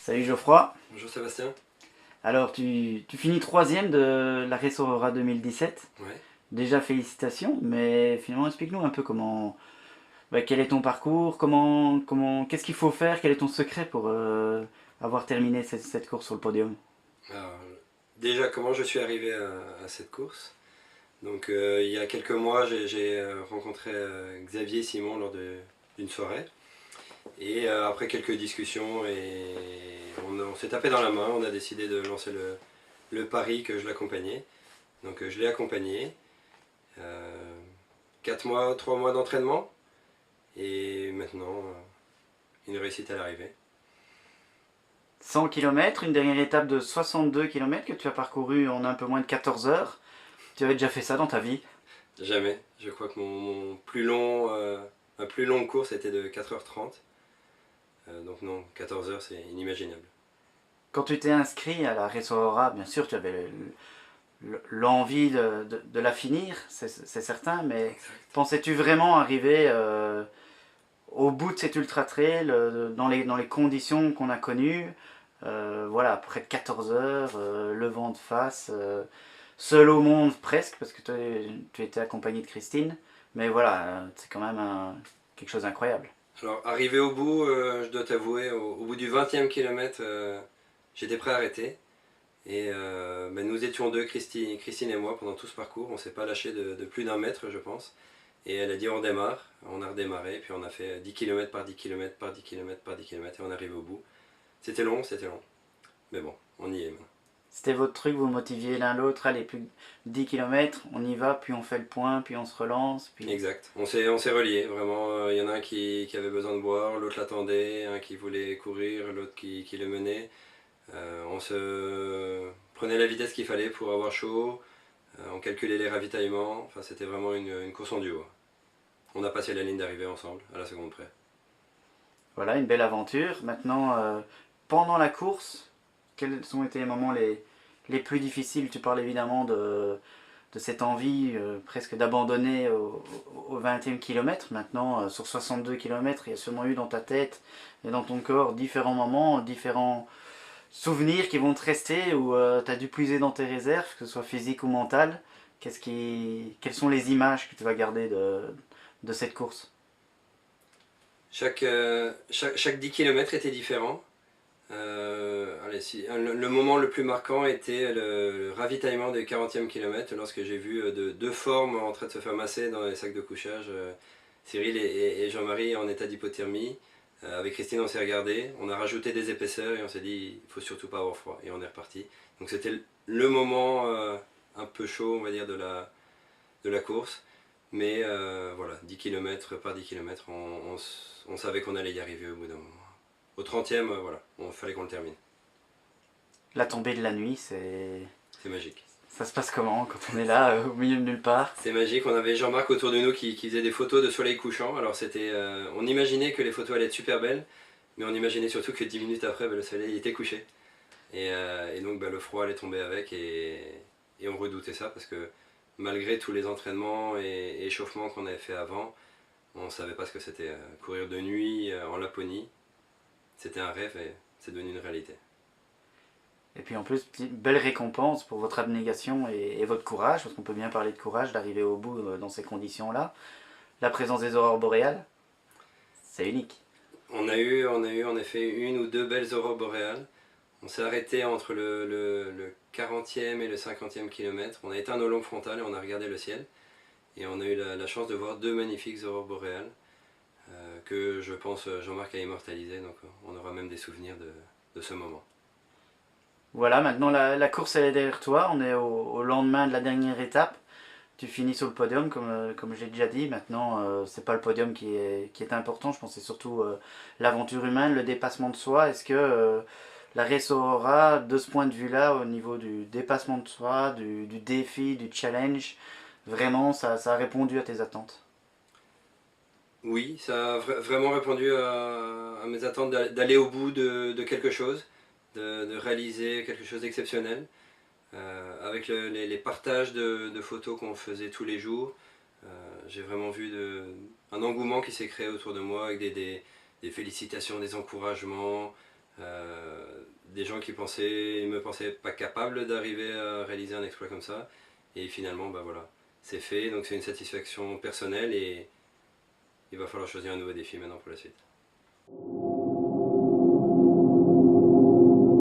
Salut Geoffroy. Bonjour Sébastien. Alors tu finis troisième de la Race Aurora 2017. Ouais. Déjà félicitations, mais finalement explique-nous un peu quel est ton parcours, qu'est-ce qu'il faut faire, quel est ton secret pour avoir terminé cette course sur le podium. Alors, déjà, comment je suis arrivé à cette course? Donc, il y a quelques mois, j'ai rencontré Xavier Simon lors d'une soirée. Et après quelques discussions, on s'est tapé dans la main. On a décidé de lancer le pari que je l'accompagnais. Donc, je l'ai accompagné. 4 mois, 3 mois d'entraînement. Et maintenant, une réussite à l'arrivée. 100 km, une dernière étape de 62 km que tu as parcouru en un peu moins de 14 heures. Tu avais déjà fait ça dans ta vie? Jamais. Je crois que ma plus longue course était de 4h30. Donc non, 14 heures, c'est inimaginable. Quand tu t'es inscrit à la Race Aurora, bien sûr tu avais l'envie de la finir, c'est certain, mais Exact. pensais-tu vraiment arriver au bout de cet ultra trail, dans les conditions qu'on a connues, voilà, près de 14 heures, le vent de face, seul au monde presque, parce que tu étais accompagné de Christine, mais voilà, c'est quand même quelque chose d'incroyable. Alors, arrivé au bout, je dois t'avouer, au bout du 20e kilomètre, j'étais prêt à arrêter. Et nous étions deux, Christine et moi, pendant tout ce parcours. On ne s'est pas lâché de plus d'un mètre, je pense. Et elle a dit on démarre. On a redémarré, puis on a fait 10 km par 10 km par 10 km par 10 km et on arrive au bout. C'était long, c'était long. Mais bon, on y est maintenant. C'était votre truc, vous motiviez l'un l'autre, allez, plus de 10 km, on y va, puis on fait le point, puis on se relance, puis... Exact. On s'est reliés, vraiment. Il y en a un qui avait besoin de boire, l'autre l'attendait, un qui voulait courir, l'autre qui le menait. On se prenait la vitesse qu'il fallait pour avoir chaud, on calculait les ravitaillements, enfin c'était vraiment une course en duo. On a passé la ligne d'arrivée ensemble, à la seconde près. Voilà, une belle aventure. Maintenant, pendant la course, quels ont été les moments les plus difficiles? Tu parles évidemment de cette envie presque d'abandonner au 20e kilomètre. Maintenant, sur 62 km, il y a sûrement eu dans ta tête et dans ton corps différents moments, différents souvenirs qui vont te rester, où tu as dû puiser dans tes réserves, que ce soit physique ou mental. Quelles sont les images que tu vas garder de cette course? Chaque 10 km était différent. Le moment le plus marquant était le ravitaillement des 40e kilomètres lorsque j'ai vu deux formes en train de se faire masser dans les sacs de couchage. Cyril et Jean-Marie en état d'hypothermie. Avec Christine, on s'est regardé, on a rajouté des épaisseurs et on s'est dit il faut surtout pas avoir froid. Et on est reparti. Donc c'était le moment un peu chaud, on va dire, de la course. Mais voilà, 10 km par 10 km, on savait qu'on allait y arriver au bout d'un moment. Au 30e, voilà, il fallait qu'on le termine. La tombée de la nuit, c'est... C'est magique. Ça se passe comment quand on est là, au milieu de nulle part? C'est magique, on avait Jean-Marc autour de nous qui faisait des photos de soleil couchant. Alors on imaginait que les photos allaient être super belles, mais on imaginait surtout que 10 minutes après, le soleil était couché. Et donc le froid allait tomber avec et on redoutait ça parce que malgré tous les entraînements et échauffements qu'on avait fait avant, on ne savait pas ce que c'était courir de nuit en Laponie. C'était un rêve et c'est devenu une réalité. Et puis en plus, belle récompense pour votre abnégation et votre courage, parce qu'on peut bien parler de courage, d'arriver au bout dans ces conditions-là. La présence des aurores boréales, c'est unique. On a eu en effet une ou deux belles aurores boréales. On s'est arrêté entre le 40e et le 50e kilomètre. On a éteint nos lampes frontales et on a regardé le ciel. Et on a eu la chance de voir deux magnifiques aurores boréales que je pense Jean-Marc a immortalisé. Donc on aura même des souvenirs de ce moment. Voilà, maintenant la course elle est derrière toi, on est au lendemain de la dernière étape. Tu finis sur le podium, comme je l'ai déjà dit. Maintenant, c'est pas le podium qui est important, je pense que c'est surtout l'aventure humaine, le dépassement de soi. Est-ce que la Race Aurora, de ce point de vue-là, au niveau du dépassement de soi, du défi, du challenge, vraiment ça a répondu à tes attentes? Oui, ça a vraiment répondu à mes attentes d'aller au bout de quelque chose, de réaliser quelque chose d'exceptionnel. Avec les partages de photos qu'on faisait tous les jours, j'ai vraiment vu un engouement qui s'est créé autour de moi avec des félicitations, des encouragements, Des gens qui me pensaient pas capable d'arriver à réaliser un exploit comme ça. Et finalement, bah voilà, c'est fait. Donc c'est une satisfaction personnelle et il va falloir choisir un nouveau défi maintenant pour la suite.